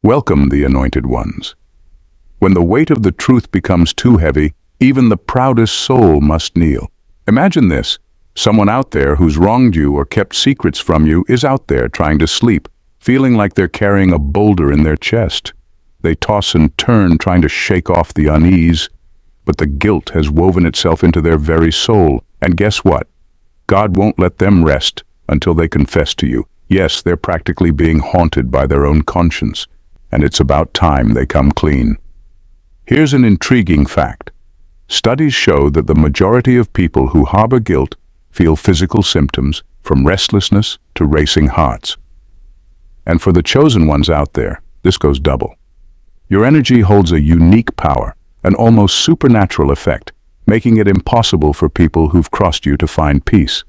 Welcome, the anointed ones. When the weight of the truth becomes too heavy, even the proudest soul must kneel. Imagine this. Someone out there who's wronged you or kept secrets from you is out there trying to sleep, feeling like they're carrying a boulder in their chest. They toss and turn, trying to shake off the unease, but the guilt has woven itself into their very soul. And guess what? God won't let them rest until they confess to you. Yes, they're practically being haunted by their own conscience, and it's about time they come clean. Here's an intriguing fact. Studies show that the majority of people who harbor guilt feel physical symptoms, from restlessness to racing hearts. And for the chosen ones out there, this goes double. Your energy holds a unique power, an almost supernatural effect, making it impossible for people who've crossed you to find peace.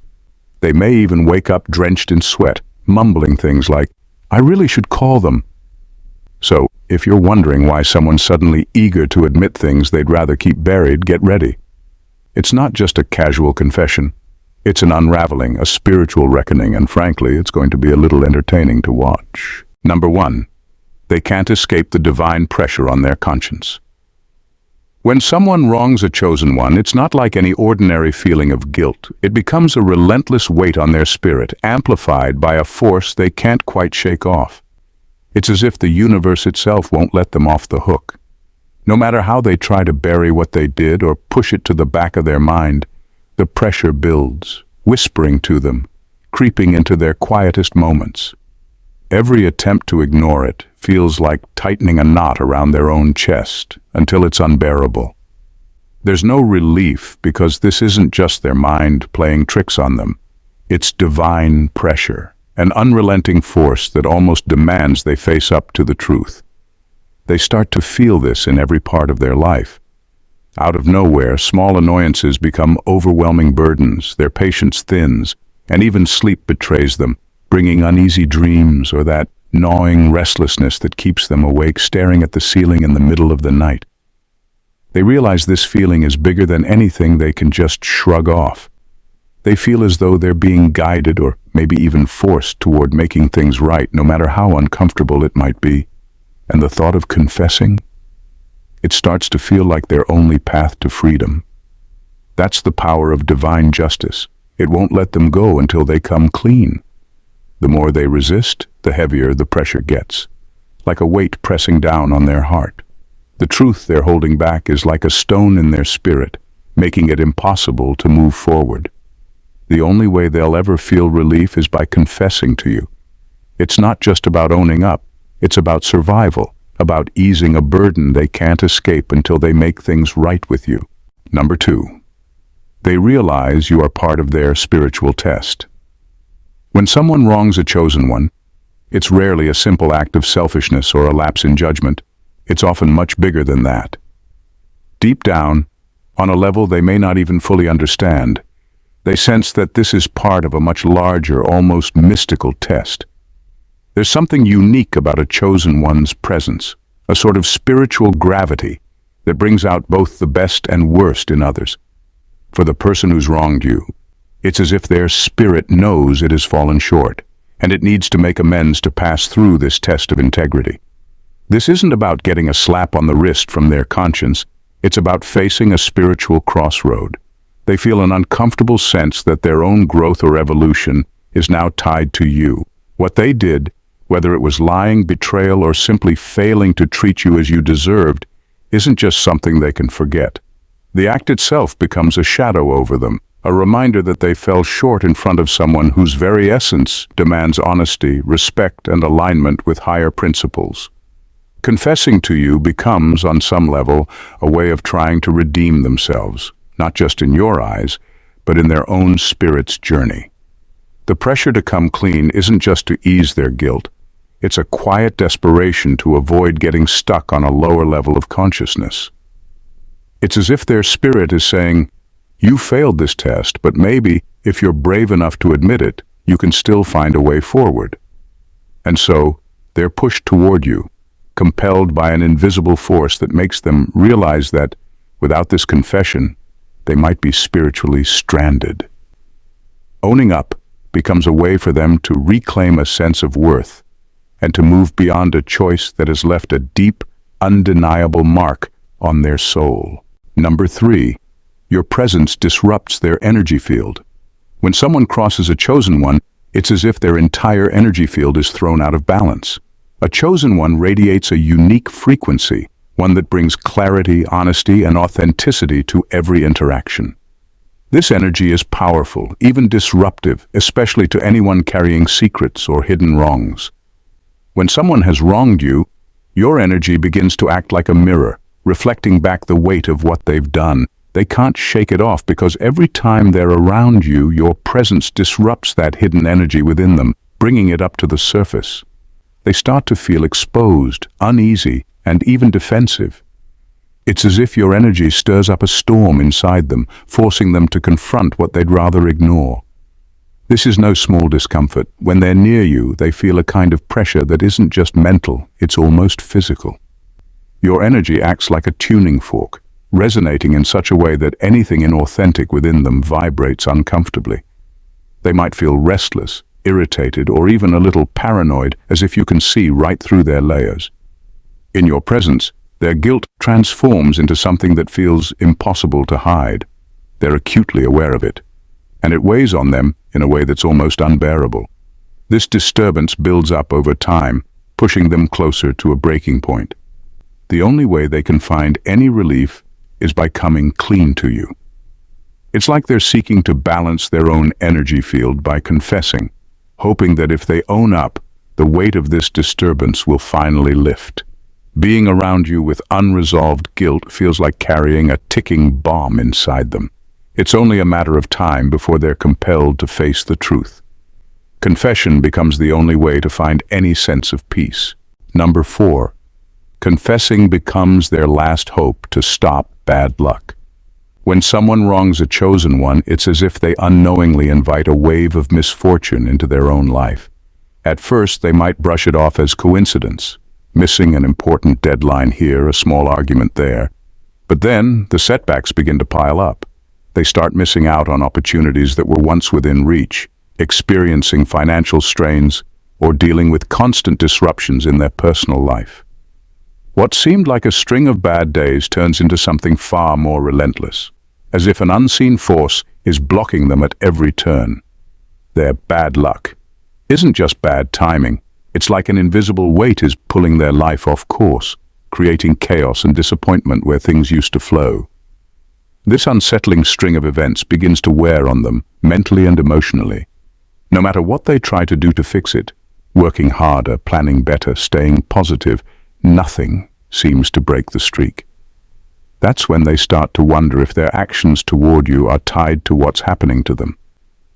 They may even wake up drenched in sweat, mumbling things like, "I really should call them." So, if you're wondering why someone's suddenly eager to admit things they'd rather keep buried, get ready. It's not just a casual confession. It's an unraveling, a spiritual reckoning, and frankly, it's going to be a little entertaining to watch. Number 1. They can't escape the divine pressure on their conscience. When someone wrongs a chosen one, it's not like any ordinary feeling of guilt. It becomes a relentless weight on their spirit, amplified by a force they can't quite shake off. It's as if the universe itself won't let them off the hook. No matter how they try to bury what they did or push it to the back of their mind, the pressure builds, whispering to them, creeping into their quietest moments. Every attempt to ignore it feels like tightening a knot around their own chest until it's unbearable. There's no relief because this isn't just their mind playing tricks on them. It's divine pressure, an unrelenting force that almost demands they face up to the truth. They start to feel this in every part of their life. Out of nowhere, small annoyances become overwhelming burdens, their patience thins, and even sleep betrays them, bringing uneasy dreams or that gnawing restlessness that keeps them awake, staring at the ceiling in the middle of the night. They realize this feeling is bigger than anything they can just shrug off. They feel as though they're being guided or maybe even forced toward making things right, no matter how uncomfortable it might be. And the thought of confessing, it starts to feel like their only path to freedom. That's the power of divine justice. It won't let them go until they come clean. The more they resist, the heavier the pressure gets, like a weight pressing down on their heart. The truth they're holding back is like a stone in their spirit, making it impossible to move forward. The only way they'll ever feel relief is by confessing to you. It's not just about owning up, it's about survival, about easing a burden they can't escape until they make things right with you. Number 2. They realize you are part of their spiritual test. When someone wrongs a chosen one, it's rarely a simple act of selfishness or a lapse in judgment. It's often much bigger than that. Deep down, on a level they may not even fully understand, they sense that this is part of a much larger, almost mystical test. There's something unique about a chosen one's presence, a sort of spiritual gravity that brings out both the best and worst in others. For the person who's wronged you, it's as if their spirit knows it has fallen short, and it needs to make amends to pass through this test of integrity. This isn't about getting a slap on the wrist from their conscience, it's about facing a spiritual crossroad. They feel an uncomfortable sense that their own growth or evolution is now tied to you. What they did, whether it was lying, betrayal, or simply failing to treat you as you deserved, isn't just something they can forget. The act itself becomes a shadow over them, a reminder that they fell short in front of someone whose very essence demands honesty, respect, and alignment with higher principles. Confessing to you becomes, on some level, a way of trying to redeem themselves, not just in your eyes, but in their own spirit's journey. The pressure to come clean isn't just to ease their guilt. It's a quiet desperation to avoid getting stuck on a lower level of consciousness. It's as if their spirit is saying, "You failed this test, but maybe, if you're brave enough to admit it, you can still find a way forward." And so, they're pushed toward you, compelled by an invisible force that makes them realize that, without this confession, they might be spiritually stranded. Owning up becomes a way for them to reclaim a sense of worth, and to move beyond a choice that has left a deep, undeniable mark on their soul. Number 3, your presence disrupts their energy field. When someone crosses a chosen one, it's as if their entire energy field is thrown out of balance. A chosen one radiates a unique frequency, one that brings clarity, honesty, and authenticity to every interaction. This energy is powerful, even disruptive, especially to anyone carrying secrets or hidden wrongs. When someone has wronged you, your energy begins to act like a mirror, reflecting back the weight of what they've done. They can't shake it off because every time they're around you, your presence disrupts that hidden energy within them, bringing it up to the surface. They start to feel exposed, uneasy, and even defensive. It's as if your energy stirs up a storm inside them, forcing them to confront what they'd rather ignore. This is no small discomfort. When they're near you, they feel a kind of pressure that isn't just mental, it's almost physical. Your energy acts like a tuning fork, resonating in such a way that anything inauthentic within them vibrates uncomfortably. They might feel restless, irritated, or even a little paranoid, as if you can see right through their layers. In your presence, their guilt transforms into something that feels impossible to hide. They're acutely aware of it, and it weighs on them in a way that's almost unbearable. This disturbance builds up over time, pushing them closer to a breaking point. The only way they can find any relief is by coming clean to you. It's like they're seeking to balance their own energy field by confessing, hoping that if they own up, the weight of this disturbance will finally lift. Being around you with unresolved guilt feels like carrying a ticking bomb inside them. It's only a matter of time before they're compelled to face the truth. Confession becomes the only way to find any sense of peace. Number 4, confessing becomes their last hope to stop bad luck. When someone wrongs a chosen one, it's as if they unknowingly invite a wave of misfortune into their own life. At first, they might brush it off as coincidence, missing an important deadline here, a small argument there. But then, the setbacks begin to pile up. They start missing out on opportunities that were once within reach, experiencing financial strains, or dealing with constant disruptions in their personal life. What seemed like a string of bad days turns into something far more relentless, as if an unseen force is blocking them at every turn. Their bad luck isn't just bad timing. It's like an invisible weight is pulling their life off course, creating chaos and disappointment where things used to flow. This unsettling string of events begins to wear on them, mentally and emotionally. No matter what they try to do to fix it, working harder, planning better, staying positive, nothing seems to break the streak. That's when they start to wonder if their actions toward you are tied to what's happening to them.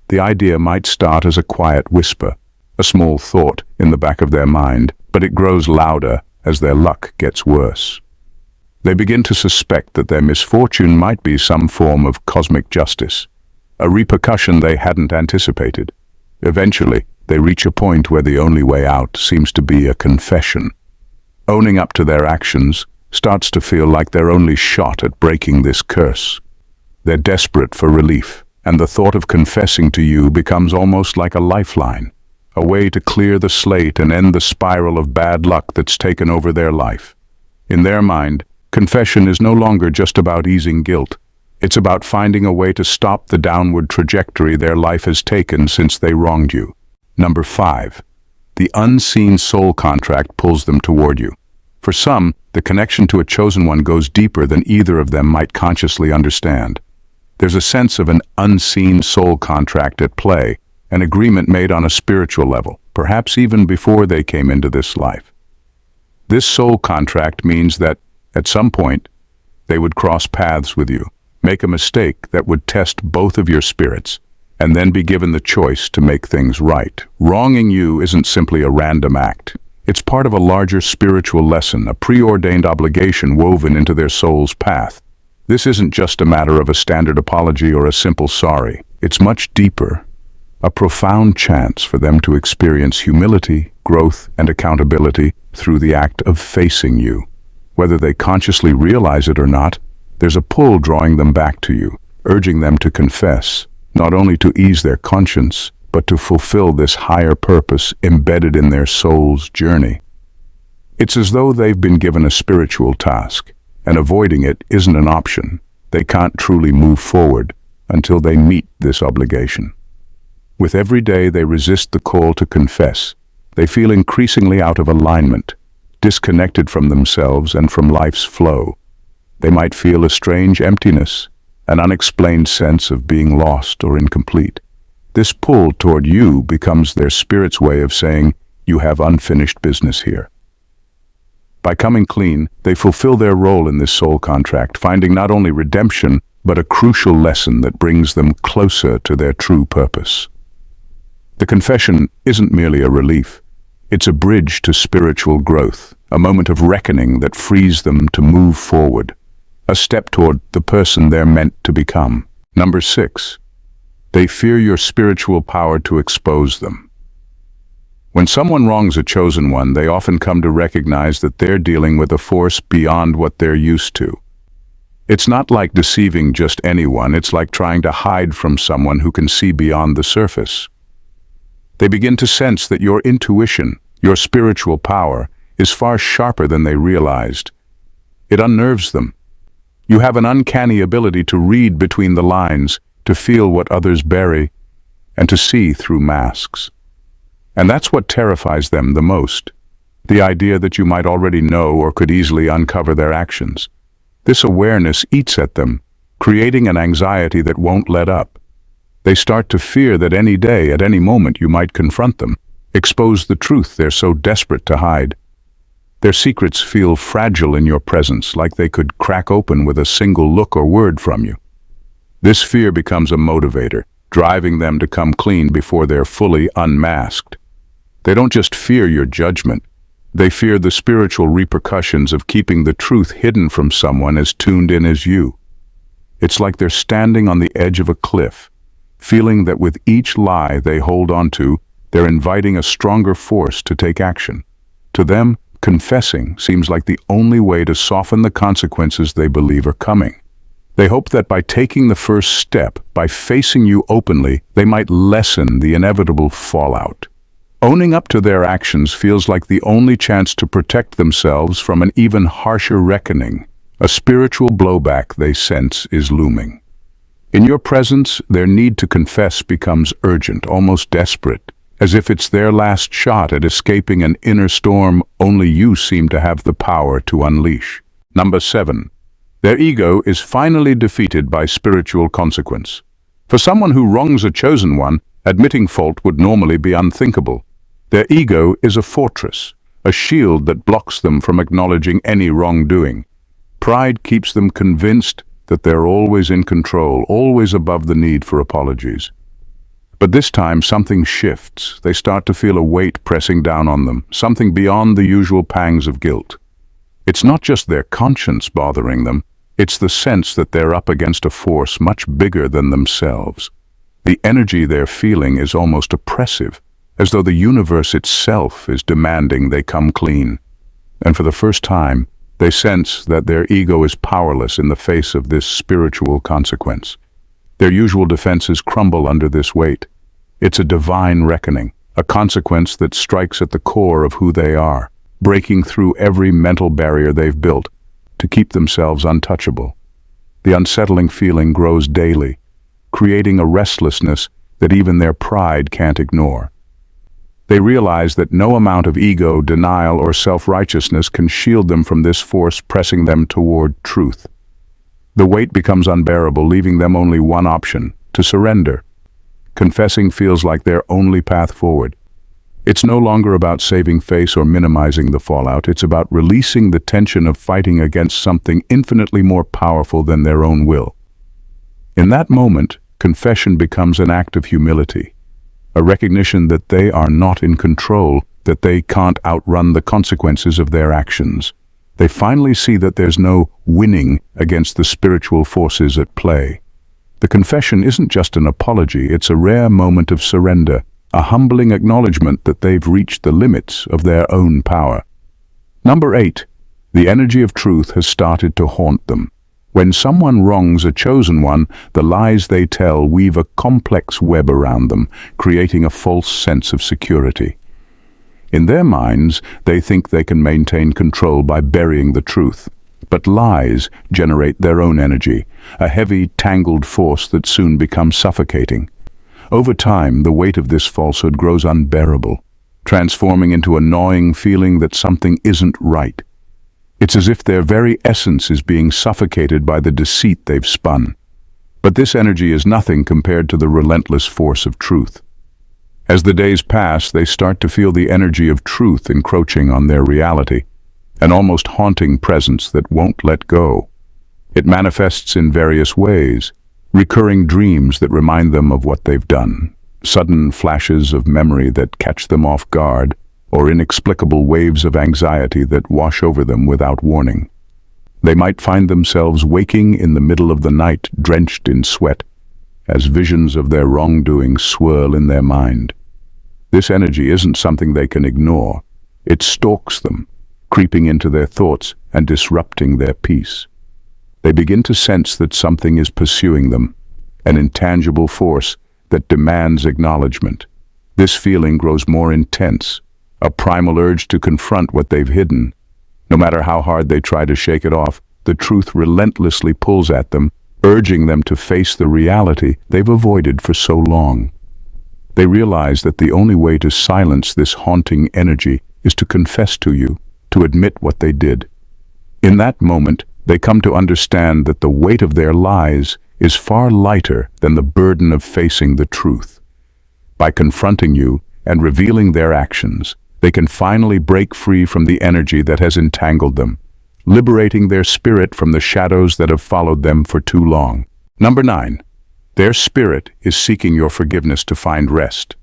The idea might start as a quiet whisper, a small thought in the back of their mind, but it grows louder as their luck gets worse. They begin to suspect that their misfortune might be some form of cosmic justice, a repercussion they hadn't anticipated. Eventually, they reach a point where the only way out seems to be a confession. Owning up to their actions starts to feel like their only shot at breaking this curse. They're desperate for relief, and the thought of confessing to you becomes almost like a lifeline, a way to clear the slate and end the spiral of bad luck that's taken over their life. In their mind, confession is no longer just about easing guilt. It's about finding a way to stop the downward trajectory their life has taken since they wronged you. Number 5. The unseen soul contract pulls them toward you. For some, the connection to a chosen one goes deeper than either of them might consciously understand. There's a sense of an unseen soul contract at play, an agreement made on a spiritual level, perhaps even before they came into this life. This soul contract means that, at some point, they would cross paths with you, make a mistake that would test both of your spirits, and then be given the choice to make things right. Wronging you isn't simply a random act. It's part of a larger spiritual lesson, a preordained obligation woven into their soul's path. This isn't just a matter of a standard apology or a simple sorry. It's much deeper, a profound chance for them to experience humility, growth, and accountability through the act of facing you. Whether they consciously realize it or not, there's a pull drawing them back to you, urging them to confess, not only to ease their conscience, but to fulfill this higher purpose embedded in their soul's journey. It's as though they've been given a spiritual task, and avoiding it isn't an option. They can't truly move forward until they meet this obligation. With every day they resist the call to confess. They feel increasingly out of alignment, disconnected from themselves and from life's flow. They might feel a strange emptiness, an unexplained sense of being lost or incomplete. This pull toward you becomes their spirit's way of saying, "You have unfinished business here." By coming clean, they fulfill their role in this soul contract, finding not only redemption, but a crucial lesson that brings them closer to their true purpose. The confession isn't merely a relief. It's a bridge to spiritual growth, a moment of reckoning that frees them to move forward, a step toward the person they're meant to become. Number 6. They fear your spiritual power to expose them. When someone wrongs a chosen one, they often come to recognize that they're dealing with a force beyond what they're used to. It's not like deceiving just anyone, it's like trying to hide from someone who can see beyond the surface. They begin to sense that your intuition, your spiritual power, is far sharper than they realized. It unnerves them. You have an uncanny ability to read between the lines, to feel what others bury, and to see through masks. And that's what terrifies them the most, the idea that you might already know or could easily uncover their actions. This awareness eats at them, creating an anxiety that won't let up. They start to fear that any day, at any moment, you might confront them, expose the truth they're so desperate to hide. Their secrets feel fragile in your presence, like they could crack open with a single look or word from you. This fear becomes a motivator, driving them to come clean before they're fully unmasked. They don't just fear your judgment, they fear the spiritual repercussions of keeping the truth hidden from someone as tuned in as you. It's like they're standing on the edge of a cliff, feeling that with each lie they hold onto, they're inviting a stronger force to take action. To them, confessing seems like the only way to soften the consequences they believe are coming. They hope that by taking the first step, by facing you openly, they might lessen the inevitable fallout. Owning up to their actions feels like the only chance to protect themselves from an even harsher reckoning. A spiritual blowback they sense is looming. In your presence, their need to confess becomes urgent, almost desperate, as if it's their last shot at escaping an inner storm only you seem to have the power to unleash. Number 7. Their ego is finally defeated by spiritual consequence. For someone who wrongs a chosen one, admitting fault would normally be unthinkable. Their ego is a fortress, a shield that blocks them from acknowledging any wrongdoing. Pride keeps them convinced that they're always in control, always above the need for apologies. But this time something shifts. They start to feel a weight pressing down on them, something beyond the usual pangs of guilt. It's not just their conscience bothering them, it's the sense that they're up against a force much bigger than themselves. The energy they're feeling is almost oppressive, as though the universe itself is demanding they come clean. And for the first time, they sense that their ego is powerless in the face of this spiritual consequence. Their usual defenses crumble under this weight. It's a divine reckoning, a consequence that strikes at the core of who they are, breaking through every mental barrier they've built to keep themselves untouchable. The unsettling feeling grows daily, creating a restlessness that even their pride can't ignore. They realize that no amount of ego, denial, or self-righteousness can shield them from this force pressing them toward truth. The weight becomes unbearable, leaving them only one option: to surrender. Confessing feels like their only path forward. It's no longer about saving face or minimizing the fallout. It's about releasing the tension of fighting against something infinitely more powerful than their own will. In that moment, confession becomes an act of humility, a recognition that they are not in control, that they can't outrun the consequences of their actions. They finally see that there's no winning against the spiritual forces at play. The confession isn't just an apology, it's a rare moment of surrender, a humbling acknowledgement that they've reached the limits of their own power. Number 8. The energy of truth has started to haunt them. When someone wrongs a chosen one, the lies they tell weave a complex web around them, creating a false sense of security. In their minds, they think they can maintain control by burying the truth. But lies generate their own energy, a heavy, tangled force that soon becomes suffocating. Over time, the weight of this falsehood grows unbearable, transforming into a gnawing feeling that something isn't right. It's as if their very essence is being suffocated by the deceit they've spun. But this energy is nothing compared to the relentless force of truth. As the days pass, they start to feel the energy of truth encroaching on their reality, an almost haunting presence that won't let go. It manifests in various ways, recurring dreams that remind them of what they've done, sudden flashes of memory that catch them off guard, or inexplicable waves of anxiety that wash over them without warning. They might find themselves waking in the middle of the night, drenched in sweat, as visions of their wrongdoing swirl in their mind. This energy isn't something they can ignore. It stalks them, creeping into their thoughts and disrupting their peace. They begin to sense that something is pursuing them, an intangible force that demands acknowledgement. This feeling grows more intense, a primal urge to confront what they've hidden. No matter how hard they try to shake it off, the truth relentlessly pulls at them, urging them to face the reality they've avoided for so long. They realize that the only way to silence this haunting energy is to confess to you, to admit what they did. In that moment, they come to understand that the weight of their lies is far lighter than the burden of facing the truth. By confronting you and revealing their actions, they can finally break free from the energy that has entangled them, liberating their spirit from the shadows that have followed them for too long. Number 9. Their spirit is seeking your forgiveness to find rest.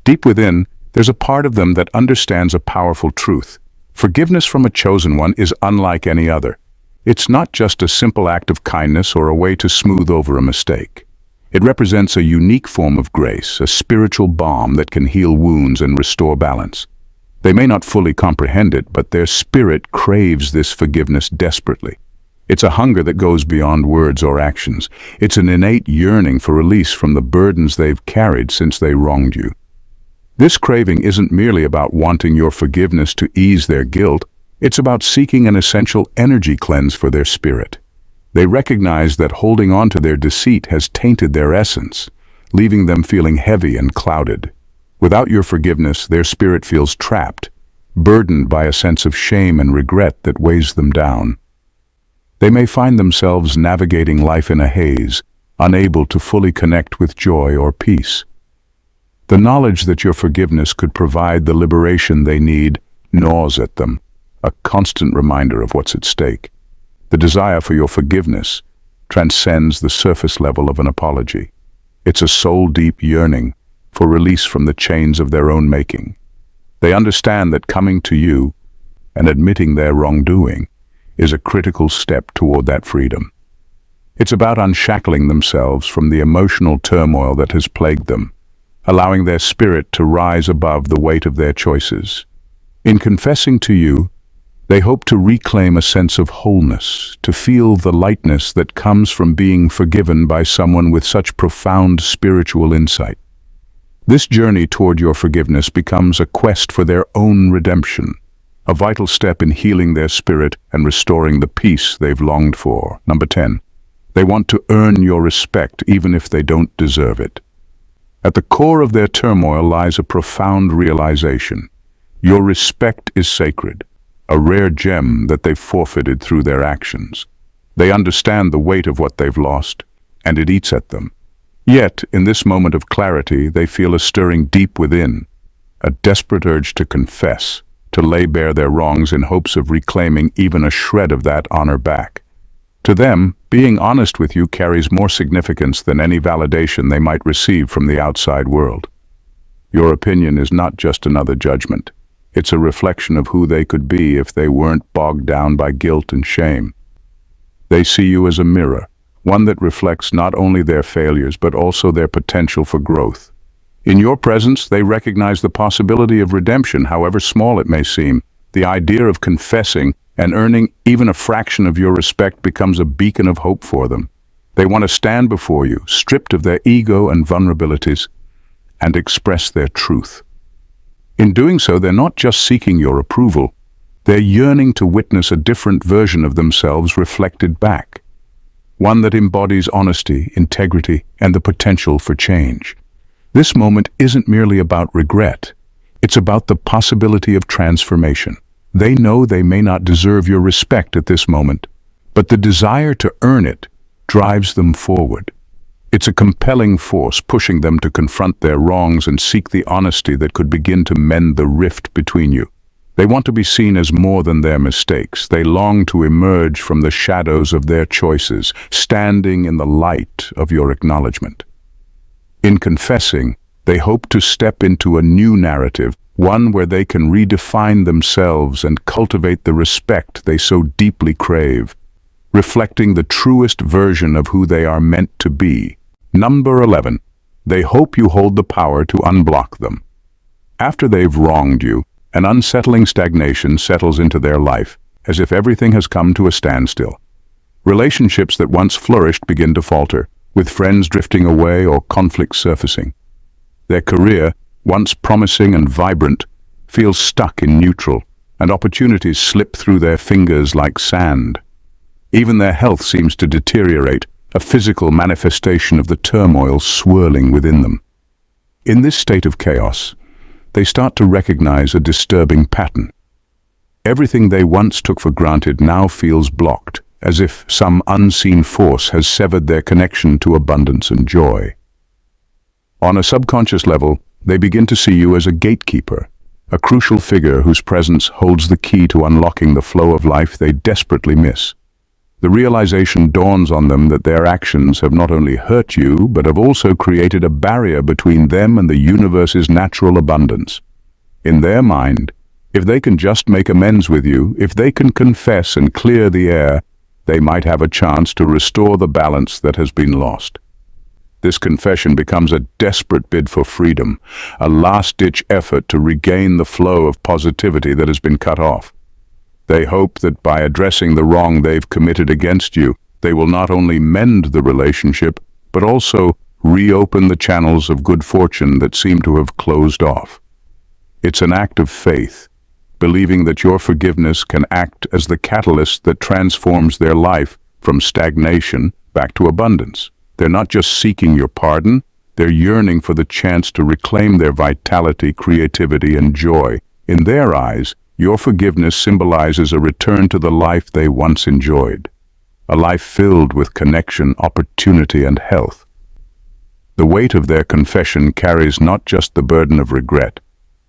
Deep within, there's a part of them that understands a powerful truth. Forgiveness from a chosen one is unlike any other. It's not just a simple act of kindness or a way to smooth over a mistake. It represents a unique form of grace, a spiritual balm that can heal wounds and restore balance. They may not fully comprehend it, but their spirit craves this forgiveness desperately. It's a hunger that goes beyond words or actions. It's an innate yearning for release from the burdens they've carried since they wronged you. This craving isn't merely about wanting your forgiveness to ease their guilt. It's about seeking an essential energy cleanse for their spirit. They recognize that holding on to their deceit has tainted their essence, leaving them feeling heavy and clouded. Without your forgiveness, their spirit feels trapped, burdened by a sense of shame and regret that weighs them down. They may find themselves navigating life in a haze, unable to fully connect with joy or peace. The knowledge that your forgiveness could provide the liberation they need gnaws at them, a constant reminder of what's at stake. The desire for your forgiveness transcends the surface level of an apology. It's a soul-deep yearning for release from the chains of their own making. They understand that coming to you and admitting their wrongdoing is a critical step toward that freedom. It's about unshackling themselves from the emotional turmoil that has plagued them, allowing their spirit to rise above the weight of their choices. In confessing to you, they hope to reclaim a sense of wholeness, to feel the lightness that comes from being forgiven by someone with such profound spiritual insight. This journey toward your forgiveness becomes a quest for their own redemption, a vital step in healing their spirit and restoring the peace they've longed for. Number 10. They want to earn your respect even if they don't deserve it. At the core of their turmoil lies a profound realization. Your respect is sacred, a rare gem that they've forfeited through their actions. They understand the weight of what they've lost, and it eats at them. Yet, in this moment of clarity, they feel a stirring deep within, a desperate urge to confess, to lay bare their wrongs in hopes of reclaiming even a shred of that honor back. To them, being honest with you carries more significance than any validation they might receive from the outside world. Your opinion is not just another judgment. It's a reflection of who they could be if they weren't bogged down by guilt and shame. They see you as a mirror, one that reflects not only their failures but also their potential for growth. In your presence, they recognize the possibility of redemption, however small it may seem. The idea of confessing and earning even a fraction of your respect becomes a beacon of hope for them. They want to stand before you, stripped of their ego and vulnerabilities, and express their truth. In doing so, they're not just seeking your approval, they're yearning to witness a different version of themselves reflected back. One that embodies honesty, integrity, and the potential for change. This moment isn't merely about regret. It's about the possibility of transformation. They know they may not deserve your respect at this moment, but the desire to earn it drives them forward. It's a compelling force pushing them to confront their wrongs and seek the honesty that could begin to mend the rift between you. They want to be seen as more than their mistakes. They long to emerge from the shadows of their choices, standing in the light of your acknowledgement. In confessing, they hope to step into a new narrative, one where they can redefine themselves and cultivate the respect they so deeply crave, reflecting the truest version of who they are meant to be. Number 11. They hope you hold the power to unblock them. After they've wronged you, an unsettling stagnation settles into their life, as if everything has come to a standstill. Relationships that once flourished begin to falter, with friends drifting away or conflicts surfacing. Their career, once promising and vibrant, feels stuck in neutral, and opportunities slip through their fingers like sand. Even their health seems to deteriorate, a physical manifestation of the turmoil swirling within them. In this state of chaos, they start to recognize a disturbing pattern. Everything they once took for granted now feels blocked, as if some unseen force has severed their connection to abundance and joy. On a subconscious level, they begin to see you as a gatekeeper, a crucial figure whose presence holds the key to unlocking the flow of life they desperately miss. The realization dawns on them that their actions have not only hurt you, but have also created a barrier between them and the universe's natural abundance. In their mind, if they can just make amends with you, if they can confess and clear the air, they might have a chance to restore the balance that has been lost. This confession becomes a desperate bid for freedom, a last-ditch effort to regain the flow of positivity that has been cut off. They hope that by addressing the wrong they've committed against you, they will not only mend the relationship, but also reopen the channels of good fortune that seem to have closed off. It's an act of faith, believing that your forgiveness can act as the catalyst that transforms their life from stagnation back to abundance. They're not just seeking your pardon, they're yearning for the chance to reclaim their vitality, creativity, and joy. In their eyes, your forgiveness symbolizes a return to the life they once enjoyed, a life filled with connection, opportunity, and health. The weight of their confession carries not just the burden of regret,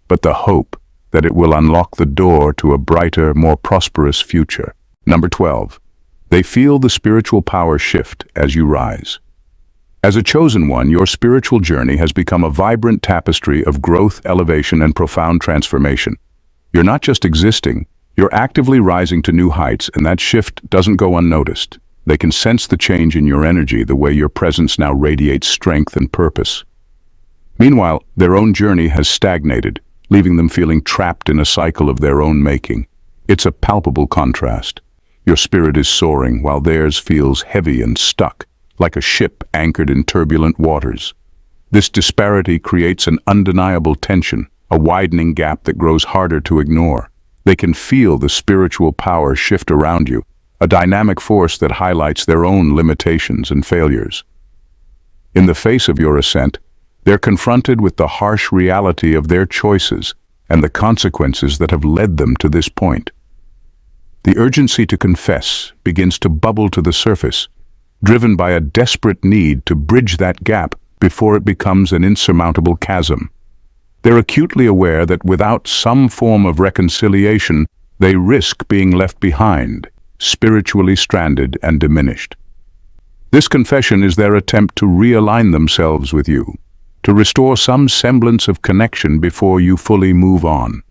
but the hope that it will unlock the door to a brighter, more prosperous future. Number 12. They feel the spiritual power shift as you rise. As a chosen one, your spiritual journey has become a vibrant tapestry of growth, elevation, and profound transformation. You're not just existing, you're actively rising to new heights, and that shift doesn't go unnoticed. They can sense the change in your energy, the way your presence now radiates strength and purpose. Meanwhile, their own journey has stagnated, leaving them feeling trapped in a cycle of their own making. It's a palpable contrast. Your spirit is soaring, while theirs feels heavy and stuck, like a ship anchored in turbulent waters. This disparity creates an undeniable tension, a widening gap that grows harder to ignore. They can feel the spiritual power shift around you, a dynamic force that highlights their own limitations and failures. In the face of your ascent, they're confronted with the harsh reality of their choices and the consequences that have led them to this point. The urgency to confess begins to bubble to the surface, driven by a desperate need to bridge that gap before it becomes an insurmountable chasm. They're acutely aware that without some form of reconciliation, they risk being left behind, spiritually stranded and diminished. This confession is their attempt to realign themselves with you, to restore some semblance of connection before you fully move on.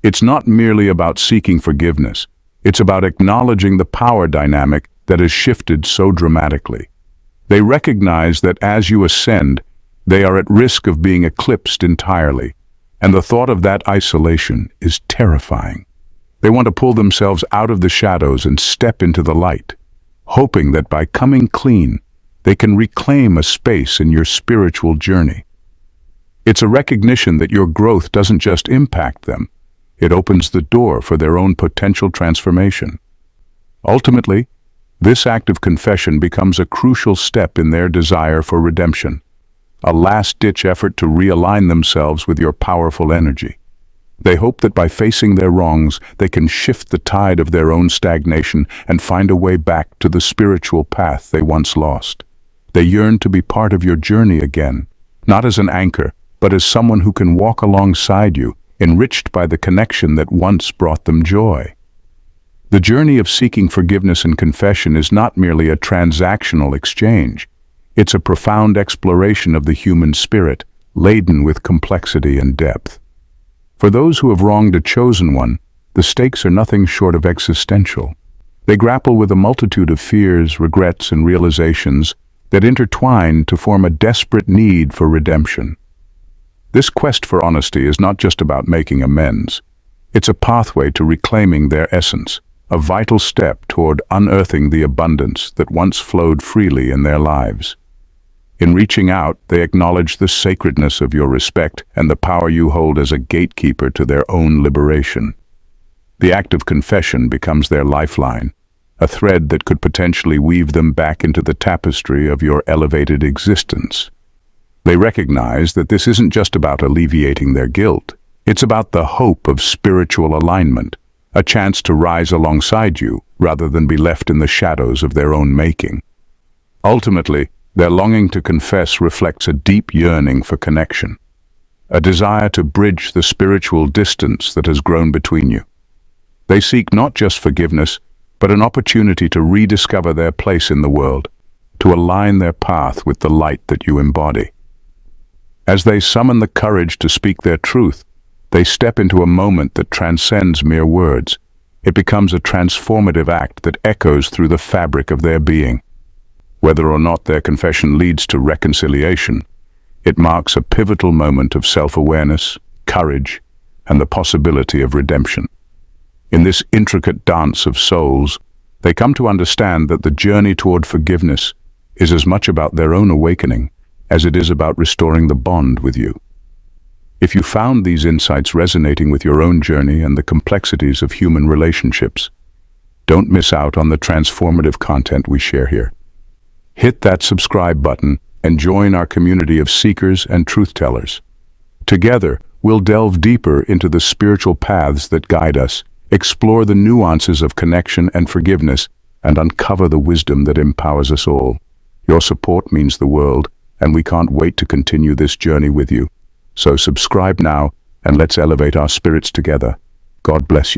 It's not merely about seeking forgiveness, it's about acknowledging the power dynamic that has shifted so dramatically. They recognize that as you ascend, they are at risk of being eclipsed entirely, and the thought of that isolation is terrifying. They want to pull themselves out of the shadows and step into the light, hoping that by coming clean, they can reclaim a space in your spiritual journey. It's a recognition that your growth doesn't just impact them, it opens the door for their own potential transformation. Ultimately, this act of confession becomes a crucial step in their desire for redemption, a last-ditch effort to realign themselves with your powerful energy. They hope that by facing their wrongs, they can shift the tide of their own stagnation and find a way back to the spiritual path they once lost. They yearn to be part of your journey again, not as an anchor, but as someone who can walk alongside you, enriched by the connection that once brought them joy. The journey of seeking forgiveness and confession is not merely a transactional exchange. It's a profound exploration of the human spirit, laden with complexity and depth. For those who have wronged a chosen one, the stakes are nothing short of existential. They grapple with a multitude of fears, regrets, and realizations that intertwine to form a desperate need for redemption. This quest for honesty is not just about making amends. It's a pathway to reclaiming their essence, a vital step toward unearthing the abundance that once flowed freely in their lives. In reaching out, they acknowledge the sacredness of your respect and the power you hold as a gatekeeper to their own liberation. The act of confession becomes their lifeline, a thread that could potentially weave them back into the tapestry of your elevated existence. They recognize that this isn't just about alleviating their guilt. It's about the hope of spiritual alignment, a chance to rise alongside you rather than be left in the shadows of their own making. Ultimately, their longing to confess reflects a deep yearning for connection, a desire to bridge the spiritual distance that has grown between you. They seek not just forgiveness, but an opportunity to rediscover their place in the world, to align their path with the light that you embody. As they summon the courage to speak their truth, they step into a moment that transcends mere words. It becomes a transformative act that echoes through the fabric of their being. Whether or not their confession leads to reconciliation, it marks a pivotal moment of self-awareness, courage, and the possibility of redemption. In this intricate dance of souls, they come to understand that the journey toward forgiveness is as much about their own awakening as it is about restoring the bond with you. If you found these insights resonating with your own journey and the complexities of human relationships, don't miss out on the transformative content we share here. Hit that subscribe button and join our community of seekers and truth-tellers. Together, we'll delve deeper into the spiritual paths that guide us, explore the nuances of connection and forgiveness, and uncover the wisdom that empowers us all. Your support means the world, and we can't wait to continue this journey with you. So subscribe now, and let's elevate our spirits together. God bless you.